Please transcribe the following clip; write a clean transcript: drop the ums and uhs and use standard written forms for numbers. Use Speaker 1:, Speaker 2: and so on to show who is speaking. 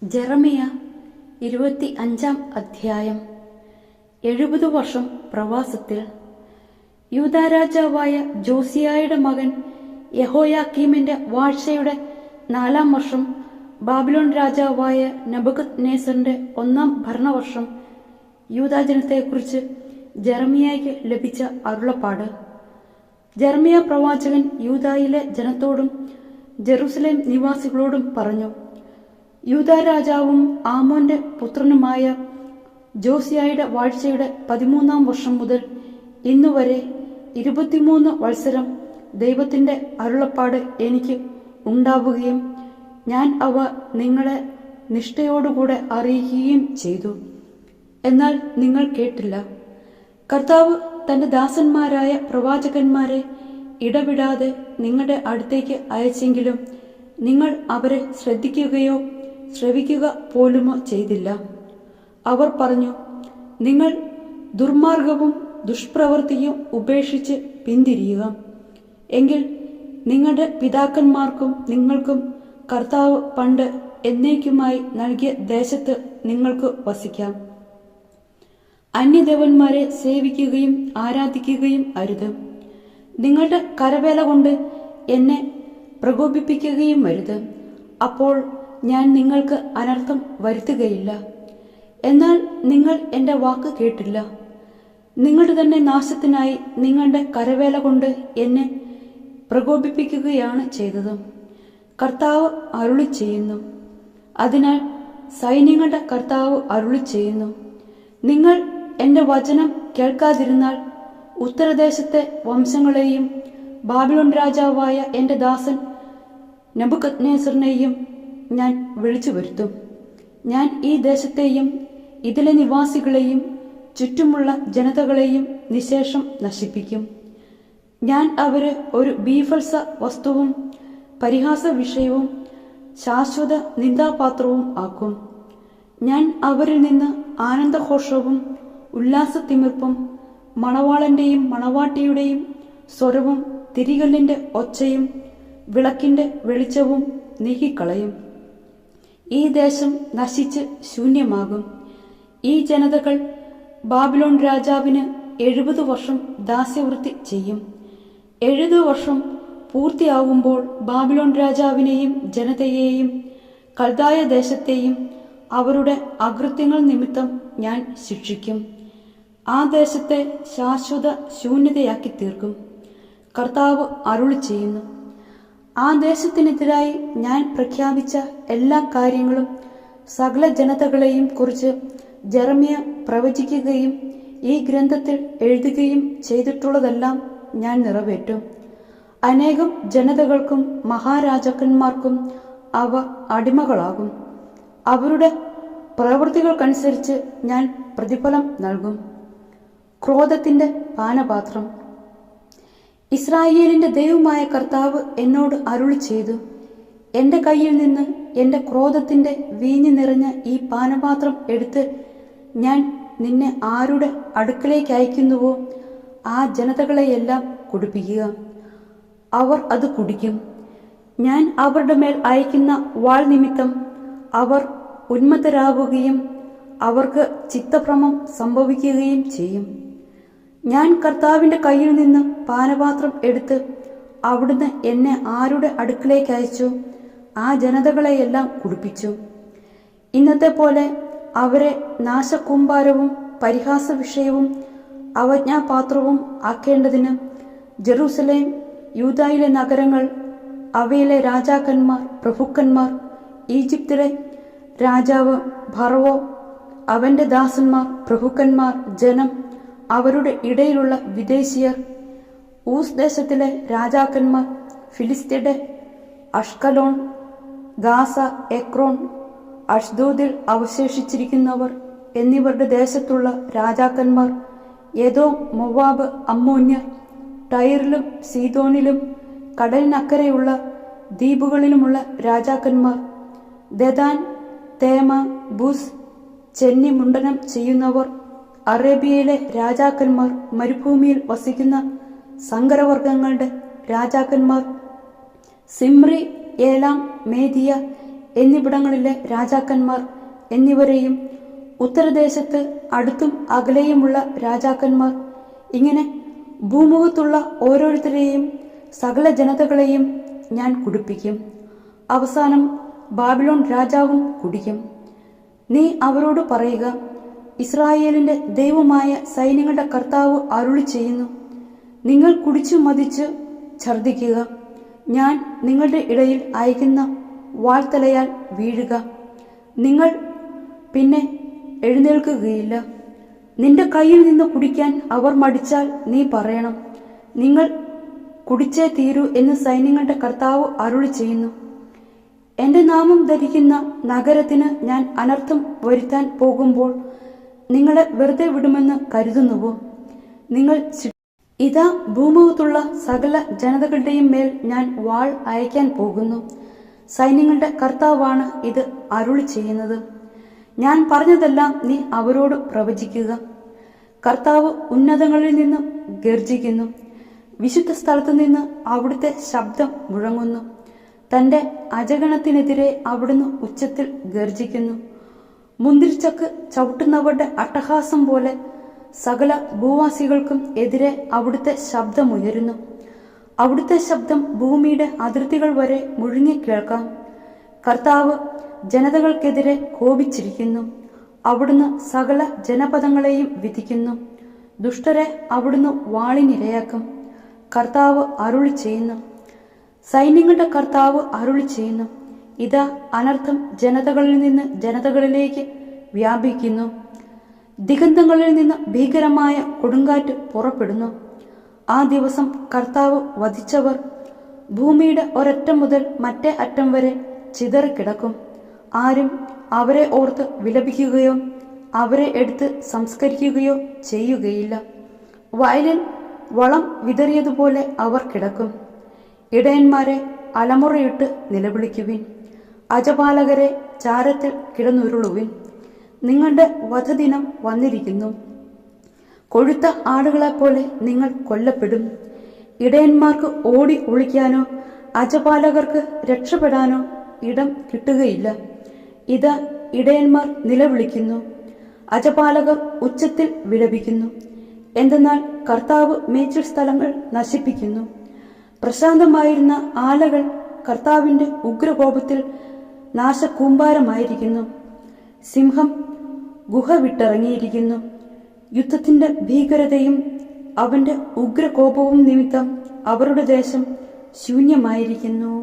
Speaker 1: ജെറമിയ 25 അധ്യായം. 70 വർഷം പ്രവാസത്തിൽ. യൂദാ രാജാവായ ജോസിയായുടെ മകൻ യഹോയാക്കീമിന്റെ വാഴ്ചയുടെ 4-ാം വർഷം, ബാബിലോൺ രാജാവായ നെബൂഖദ്നേസറിന്റെ 1-ാം ഭരണവർഷം, യൂദാജനത്തെക്കുറിച്ച് ജെറമിയായ്ക്ക് ലഭിച്ച അരുളപ്പാട്. ജെറമിയ പ്രവാചകൻ യൂദായിലെ ജനത്തോടും ജെറുസലേം നിവാസികളോടും പറഞ്ഞു: യൂദാ രാജാവും ആമോന്റെ പുത്രനുമായ ജോസിയായുടെ വാഴ്ചയുടെ 13-ാം വർഷം മുതൽ ഇന്നുവരെ 23 വത്സരം ദൈവത്തിന്റെ അരുളപ്പാട് എനിക്ക് ഉണ്ടാവുകയും ഞാൻ അവ നിങ്ങളെ നിഷ്ഠയോടുകൂടെ അറിയിക്കുകയും ചെയ്തു. എന്നാൽ നിങ്ങൾ കേട്ടില്ല. കർത്താവ് തന്റെ ദാസന്മാരായ പ്രവാചകന്മാരെ ഇടവിടാതെ നിങ്ങളുടെ അടുത്തേക്ക് അയച്ചെങ്കിലും നിങ്ങൾ അവരെ ശ്രദ്ധിക്കുകയോ ശ്രവിക്കുക പോലുമോ ചെയ്തില്ല. അവർ പറഞ്ഞു: നിങ്ങൾ ദുർമാർഗവും ദുഷ്പ്രവൃത്തിയും ഉപേക്ഷിച്ച് പിന്തിരിയുക. എങ്കിൽ നിങ്ങളുടെ പിതാക്കന്മാർക്കും നിങ്ങൾക്കും കർത്താവ് പണ്ട് എന്നേക്കുമായി നൽകിയ ദേശത്ത് നിങ്ങൾക്ക് വസിക്കാം. അന്യദേവന്മാരെ സേവിക്കുകയും ആരാധിക്കുകയും അരുത്. നിങ്ങളുടെ കരവേല കൊണ്ട് എന്നെ പ്രകോപിപ്പിക്കുകയും അരുത്. അപ്പോൾ ഞാൻ നിങ്ങൾക്ക് അനർത്ഥം വരുത്തുകയില്ല. എന്നാൽ നിങ്ങൾ എൻ്റെ വാക്ക് കേട്ടില്ല. നിങ്ങളുടെ തന്നെ നാശത്തിനായി നിങ്ങളുടെ കരവേല കൊണ്ട് എന്നെ പ്രകോപിപ്പിക്കുകയാണ് ചെയ്തത്. കർത്താവ് അരുളി ചെയ്യുന്നു. അതിനാൽ സൈന്യങ്ങളുടെ കർത്താവ് അരുളി ചെയ്യുന്നു: നിങ്ങൾ എൻ്റെ വചനം കേൾക്കാതിരുന്നാൽ ഉത്തരദേശത്തെ വംശങ്ങളെയും ബാബിലോൺ രാജാവായ എൻ്റെ ദാസൻ നെബൂഖദ്നേസറിനെയും ഞാൻ വിളിച്ചു വരുത്തും. ഞാൻ ഈ ദേശത്തെയും ഇതിലെ നിവാസികളെയും ചുറ്റുമുള്ള ജനതകളെയും നിശേഷം നശിപ്പിക്കും. ഞാൻ അവരെ ഒരു ബീഭത്സ വസ്തുവും പരിഹാസ വിഷയവും ശാശ്വത നിന്ദാപാത്രവും ആക്കും. ഞാൻ അവരിൽ നിന്ന് ആനന്ദഘോഷവും ഉല്ലാസത്തിമിർപ്പും മണവാളന്റെയും മണവാട്ടിയുടെയും സ്വരവും തിരികല്ലിന്റെ ഒച്ചയും വിളക്കിന്റെ വെളിച്ചവും നീക്കിക്കളയും. ഈ ദേശം നശിച്ച് ശൂന്യമാകും. ഈ ജനതകൾ ബാബിലോൺ രാജാവിന് 70 വർഷം ദാസ്യവൃത്തി ചെയ്യും. 70 വർഷം പൂർത്തിയാകുമ്പോൾ ബാബിലോൺ രാജാവിനെയും ജനതയെയും കൽദായ ദേശത്തെയും അവരുടെ അകൃത്യങ്ങൾ നിമിത്തം ഞാൻ ശിക്ഷിക്കും. ആ ദേശത്തെ ശാശ്വത ശൂന്യതയാക്കി തീർക്കും. കർത്താവ് അരുളി ചെയ്യുന്നു. ആ ദേശത്തിനെതിരായി ഞാൻ പ്രഖ്യാപിച്ച എല്ലാ കാര്യങ്ങളും സകല ജനതകളെയും കുറിച്ച് ജെറമിയ പ്രവചിക്കുകയും ഈ ഗ്രന്ഥത്തിൽ എഴുതുകയും ചെയ്തിട്ടുള്ളതെല്ലാം ഞാൻ നിറവേറ്റും. അനേകം ജനതകൾക്കും മഹാരാജാക്കന്മാർക്കും അവർ അടിമകളാകും. അവരുടെ പ്രവൃത്തികൾക്കനുസരിച്ച് ഞാൻ പ്രതിഫലം നൽകും. ക്രോധത്തിന്റെ പാനപാത്രം. ഇസ്രായേലിന്റെ ദൈവമായ കർത്താവ് എന്നോട് അരുളി ചെയ്തു: എന്റെ കയ്യിൽ നിന്ന് എന്റെ ക്രോധത്തിന്റെ വീഞ്ഞ് നിറഞ്ഞ ഈ പാനപാത്രം എടുത്ത് ഞാൻ നിന്നെ ആരുടെ അടുക്കലേക്ക് അയക്കുന്നുവോ ആ ജനതകളെയെല്ലാം കുടിപ്പിക്കുക. അവർ അത് കുടിക്കും. ഞാൻ അവരുടെ മേൽ അയക്കുന്ന വാൾ നിമിത്തം അവർ ഉന്മത്തരാകുകയും അവർക്ക് ചിത്തഭ്രമം സംഭവിക്കുകയും ചെയ്യും. ഞാൻ കർത്താവിന്റെ കയ്യിൽ നിന്ന് പാനപാത്രം എടുത്ത് അവിടുന്ന് എന്നെ ആരുടെ അടുക്കലേക്ക് അയച്ചു ആ ജനതകളെയെല്ലാം കുടിപ്പിച്ചു. ഇന്നത്തെ പോലെ അവരെ നാശകൂമ്പാരവും പരിഹാസ വിഷയവും അവജ്ഞാപാത്രവും ആക്കേണ്ടതിന് ജെറുസലേം, യൂദായിലെ നഗരങ്ങൾ, അവയിലെ രാജാക്കന്മാർ, പ്രഭുക്കന്മാർ, ഈജിപ്തിലെ രാജാവ് ഫറവോ, അവന്റെ ദാസന്മാർ, പ്രഭുക്കന്മാർ, ജനം, അവരുടെ ഇടയിലുള്ള വിദേശീയർ, ഊസ് ദേശത്തിലെ രാജാക്കന്മാർ, ഫിലിസ്ത്യരുടെ അഷ്കലോൺ, ഗാസ, എക്രോൺ, അഷ്ദോദിൽ അവശേഷിച്ചിരിക്കുന്നവർ എന്നിവരുടെ ദേശത്തുള്ള രാജാക്കന്മാർ, ഏദോം, മൊവാബ്, അമ്മോന്യർ, ടൈറിലും സീദോനിലും കടലിനക്കരെയുള്ള ദ്വീപുകളിലുമുള്ള രാജാക്കന്മാർ, ദദാൻ, തേമ, ബുസ്, ചെന്നി മുണ്ടനം ചെയ്യുന്നവർ, അറേബ്യയിലെ രാജാക്കന്മാർ, മരുഭൂമിയിൽ വസിക്കുന്ന സങ്കരവർഗങ്ങളുടെ രാജാക്കന്മാർ, സിമ്രി, ഏലാം, മേദിയ എന്നിവിടങ്ങളിലെ രാജാക്കന്മാർ എന്നിവരെയും ഉത്തരദേശത്ത് അടുത്തും അകലെയുമുള്ള രാജാക്കന്മാർ, ഇങ്ങനെ ഭൂമുഖത്തുള്ള ഓരോരുത്തരെയും സകല ജനതകളെയും ഞാൻ കുടിപ്പിക്കും. അവസാനം ബാബിലോൺ രാജാവും കുടിക്കും. നീ അവരോട് പറയുക, ഇസ്രായേലിന്റെ ദൈവമായ സൈന്യങ്ങളുടെ കർത്താവ് അരുളി ചെയ്യുന്നു, നിങ്ങൾ കുടിച്ചു മതിച്ച് ഛർദ്ദിക്കുക. ഞാൻ നിങ്ങളുടെ ഇടയിൽ അയക്കുന്ന വാൾത്തലയാൽ വീഴുക. നിങ്ങൾ പിന്നെ എഴുന്നേൽക്കുകയില്ല. നിന്റെ കയ്യിൽ നിന്ന് കുടിക്കാൻ അവർ മടിച്ചാൽ നീ പറയണം, നിങ്ങൾ കുടിച്ചേ തീരൂ എന്ന് സൈന്യങ്ങളുടെ കർത്താവ് അരുളി ചെയ്യുന്നു. എന്റെ നാമം ധരിക്കുന്ന നഗരത്തിന് ഞാൻ അനർത്ഥം വരുത്താൻ പോകുമ്പോൾ നിങ്ങളെ വെറുതെ വിടുമെന്ന് കരുതുന്നുവോ? നിങ്ങൾ ഇതാ, ഭൂമുഖത്തുള്ള സകല ജനതകളുടെയും മേൽ ഞാൻ വാൾ അയക്കാൻ പോകുന്നു. സൈന്യങ്ങളുടെ കർത്താവാണ് ഇത് അരുളി ചെയ്യുന്നത്. ഞാൻ പറഞ്ഞതെല്ലാം നീ അവരോട് പ്രവചിക്കുക. കർത്താവ് ഉന്നതങ്ങളിൽ നിന്ന് ഗർജിക്കുന്നു. വിശുദ്ധ സ്ഥലത്തു നിന്ന് അവിടുത്തെ ശബ്ദം മുഴങ്ങുന്നു. തന്റെ അജഗണത്തിനെതിരെ അവിടുന്ന് ഉച്ചത്തിൽ ഗർജിക്കുന്നു. മുന്തിരിച്ചക്ക് ചവിട്ടുന്നവരുടെ അട്ടഹാസം പോലെ സകല ഭൂവാസികൾക്കും എതിരെ അവിടുത്തെ ശബ്ദമുയരുന്നു. അവിടുത്തെ ശബ്ദം ഭൂമിയുടെ അതിർത്തികൾ വരെ മുഴുങ്ങി കേൾക്കാം. കർത്താവ് ജനതകൾക്കെതിരെ കോപിച്ചിരിക്കുന്നു. അവിടുന്ന് സകല ജനപദങ്ങളെയും വിധിക്കുന്നു. ദുഷ്ടരെ അവിടുന്ന് വാളിനിരയാക്കും. കർത്താവ് അരുളി ചെയ്യുന്നു, സൈന്യങ്ങളുടെ കർത്താവ് അരുളി ചെയ്യുന്നു, ഇതാ, അനർത്ഥം ജനതകളിൽ നിന്ന് ജനതകളിലേക്ക് വ്യാപിക്കുന്നു. ദിഗന്ധങ്ങളിൽ നിന്ന് ഭീകരമായ കൊടുങ്കാറ്റ് പുറപ്പെടുന്നു. ആ ദിവസം കർത്താവ് വധിച്ചവർ ഭൂമിയുടെ ഒരറ്റം മുതൽ മറ്റേ അറ്റം വരെ ചിതറിക്കിടക്കും. ആരും അവരെ ഓർത്ത് വിലപിക്കുകയോ അവരെ എടുത്ത് സംസ്കരിക്കുകയോ ചെയ്യുകയില്ല. വയലിൽ വളം വിതറിയതുപോലെ അവർ കിടക്കും. ഇടയന്മാരെ അലമുറയിട്ട് നിലവിളിക്കുവിൻ, അജപാലകരെ ചാരത്തിൽ കിടന്നുരുളുവിൻ. നിങ്ങളുടെ വധദിനം വന്നിരിക്കുന്നു. കൊഴുത്ത ആടുകളെപ്പോലെ നിങ്ങൾ കൊല്ലപ്പെടും. ഇടയന്മാർക്ക് ഓടി ഒളിക്കാനോ അജപാലകർക്ക് രക്ഷപ്പെടാനോ ഇടം കിട്ടുകയില്ല. ഇതാ, ഇടയന്മാർ നിലവിളിക്കുന്നു, അജപാലകർ ഉച്ചത്തിൽ വിലപിക്കുന്നു. എന്തെന്നാൽ കർത്താവ് മേച്ചിൽ സ്ഥലങ്ങൾ നശിപ്പിക്കുന്നു. പ്രശാന്തമായിരുന്ന ആലകൾ കർത്താവിന്റെ ഉഗ്രകോപത്തിൽ നാശകൂമ്പാരമായിരിക്കുന്നു. സിംഹം ഗുഹ വിട്ടിറങ്ങിയിരിക്കുന്നു. യുദ്ധത്തിന്റെ ഭീകരതയും അവന്റെ ഉഗ്രകോപവും നിമിത്തം അവരുടെ ദേശം ശൂന്യമായിരിക്കുന്നു.